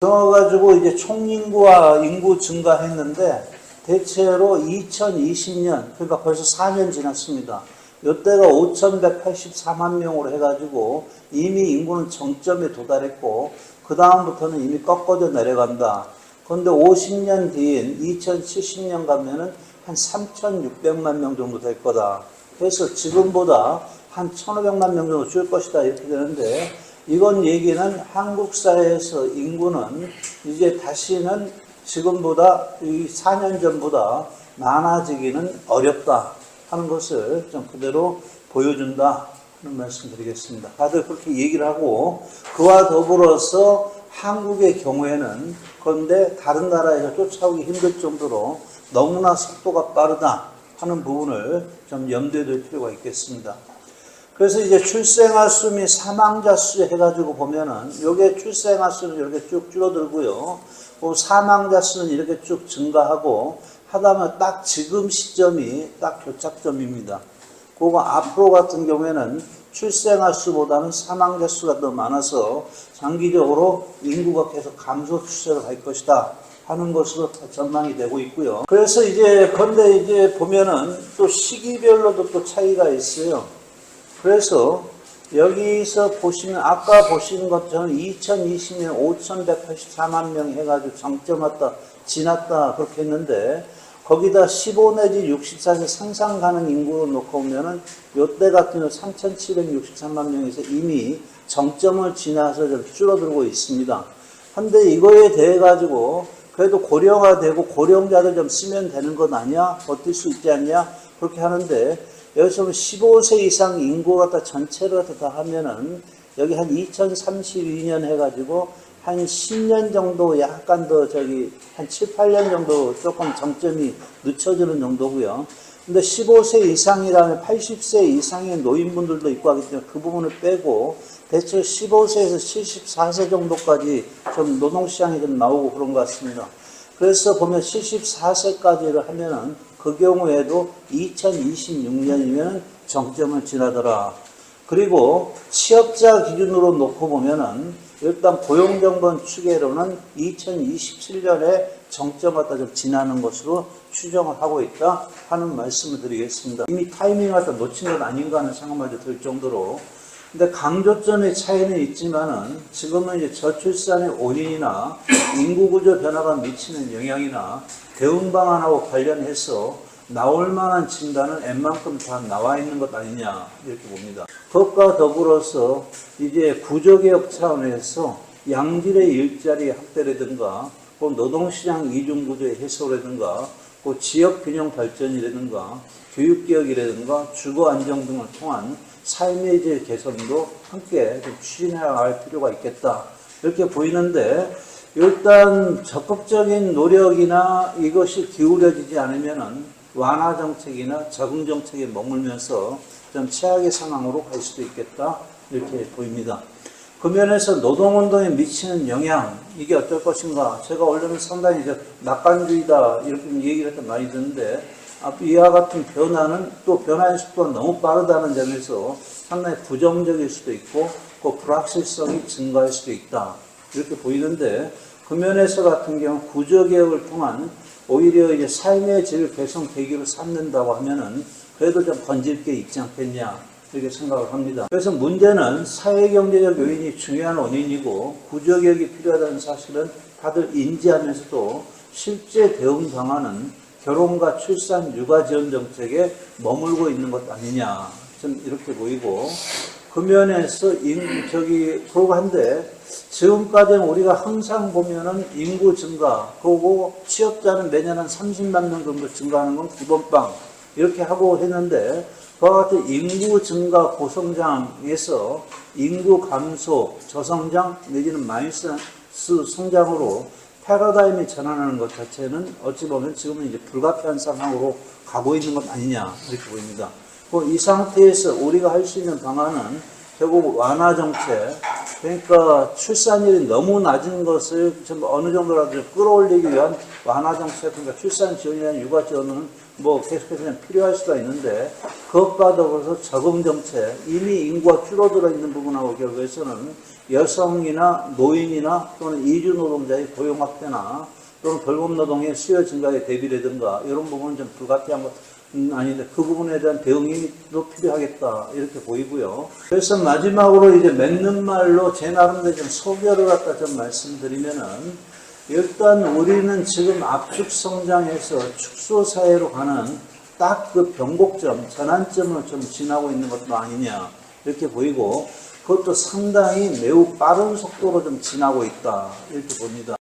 그래가지고 이제 총인구와 인구 증가했는데 대체로 2020년, 그러니까 벌써 4년 지났습니다. 이때가 5,184만 명으로 해가지고 이미 인구는 정점에 도달했고 그 다음부터는 이미 꺾어져 내려간다. 그런데 50년 뒤인 2070년 가면은 한 3,600만 명 정도 될 거다. 그래서 지금보다 한 1,500만 명 정도 줄 것이다 이렇게 되는데, 이건 얘기는 한국 사회에서 인구는 이제 다시는 지금보다 이 4년 전보다 많아지기는 어렵다 하는 것을 좀 그대로 보여준다 하는 말씀 드리겠습니다. 다들 그렇게 얘기를 하고, 그와 더불어서 한국의 경우에는 그런데 다른 나라에서 쫓아오기 힘들 정도로 너무나 속도가 빠르다 하는 부분을 좀 염두에 둘 필요가 있겠습니다. 그래서 이제 출생아 수 및 사망자 수 해가지고 보면은 요게 출생아 수는 이렇게 쭉 줄어들고요. 사망자 수는 이렇게 쭉 증가하고 하다면 딱 지금 시점이 딱 교착점입니다. 그거 앞으로 같은 경우에는 출생아 수보다는 사망자 수가 더 많아서 장기적으로 인구가 계속 감소 추세로 갈 것이다 하는 것으로 전망이 되고 있고요. 그래서 이제 근데 이제 보면은 또 시기별로도 또 차이가 있어요. 그래서 여기서 보시면 아까 보시는 것처럼 2020년 5,184만 명 해가지고 정점 왔다 지났다 그렇게 했는데, 거기다 15 내지 64세 상상 가능 인구를 놓고 보면은 요때 같은 경우 3,763만 명에서 이미 정점을 지나서 좀 줄어들고 있습니다. 근데 이거에 대해 가지고 그래도 고령화 되고 고령자들 좀 쓰면 되는 것 아니야? 버틸 수 있지 않냐? 그렇게 하는데, 여기서 15세 이상 인구 갖다 전체로 다 하면은 여기 한 2032년 해가지고 한 10년 정도 약간 더 한 7, 8년 정도 조금 정점이 늦춰지는 정도고요. 근데 15세 이상이라면 80세 이상의 노인분들도 있고 하기 때문에 그 부분을 빼고 대체 15세에서 74세 정도까지 좀 노동시장이 좀 나오고 그런 것 같습니다. 그래서 보면 74세까지를 하면은 그 경우에도 2026년이면 정점을 지나더라. 그리고 취업자 기준으로 놓고 보면은 일단 고용정보원 추계로는 2027년에 정점 갖다 좀 지나는 것으로 추정을 하고 있다 하는 말씀을 드리겠습니다. 이미 타이밍 갖다 놓친 것 아닌가 하는 생각마저 들 정도로. 근데 강조점의 차이는 있지만은 지금은 이제 저출산의 원인이나 인구구조 변화가 미치는 영향이나 대응 방안하고 관련해서 나올 만한 진단은 웬만큼 다 나와 있는 것 아니냐 이렇게 봅니다. 그것과 더불어서 이제 구조개혁 차원에서 양질의 일자리 확대라든가 노동시장 이중구조의 해소라든가 지역균형 발전이라든가 교육개혁이라든가 주거안정 등을 통한 삶의 질 개선도 함께 좀 추진해 나갈 필요가 있겠다 이렇게 보이는데, 일단 적극적인 노력이나 이것이 기울여지지 않으면은 완화 정책이나 적응 정책에 머물면서 좀 최악의 상황으로 갈 수도 있겠다 이렇게 보입니다. 그 면에서 노동운동에 미치는 영향, 이게 어떨 것인가? 제가 원래는 상당히 낙관주의다 이렇게 얘기를 했던 많이 듣는데, 이와 같은 변화는 또 변화의 속도가 너무 빠르다는 점에서 상당히 부정적일 수도 있고 불확실성이 증가할 수도 있다 이렇게 보이는데, 그 면에서 같은 경우 구조개혁을 통한 오히려 이제 삶의 질 개선 계기로 삼는다고 하면은 그래도 좀 번질 게 있지 않겠냐 이렇게 생각을 합니다. 그래서 문제는 사회경제적 요인이 중요한 원인이고 구조개혁이 필요하다는 사실은 다들 인지하면서도 실제 대응 방안은 결혼과 출산, 육아 지원 정책에 머물고 있는 것 아니냐 좀 이렇게 보이고, 그 면에서 그러고 한데 지금까지는 우리가 항상 보면은 인구 증가, 그리고 취업자는 매년 한 30만 명 정도 증가하는 건 기본빵 이렇게 하고 했는데, 그와 같은 인구 증가 고성장에서 인구 감소, 저성장 내지는 마이너스 성장으로 패러다임이 전환하는 것 자체는 어찌 보면 지금은 이제 불가피한 상황으로 가고 있는 것 아니냐 이렇게 보입니다. 이 상태에서 우리가 할 수 있는 방안은 결국 완화 정책, 그러니까 출산율이 너무 낮은 것을 좀 어느 정도라도 끌어올리기 위한 완화 정책, 그러니까 출산 지원이나 육아 지원은 계속해서 그냥 필요할 수가 있는데, 그것과 더불어서 적응 정책, 이미 인구가 줄어들어 있는 부분하고 결부해서는 여성이나 노인이나 또는 이주 노동자의 고용 확대나 또는 돌봄 노동의 수요 증가에 대비라든가 이런 부분은 좀 불가피한 것 아닌데 그 부분에 대한 대응이 또 필요하겠다 이렇게 보이고요. 그래서 마지막으로 이제 맺는 말로 제 나름대로 좀 소개를 갖다 좀 말씀드리면은 일단 우리는 지금 압축 성장해서 축소 사회로 가는 딱 그 변곡점, 전환점을 좀 지나고 있는 것도 아니냐 이렇게 보이고 그것도 상당히 매우 빠른 속도로 좀 지나고 있다 이렇게 봅니다.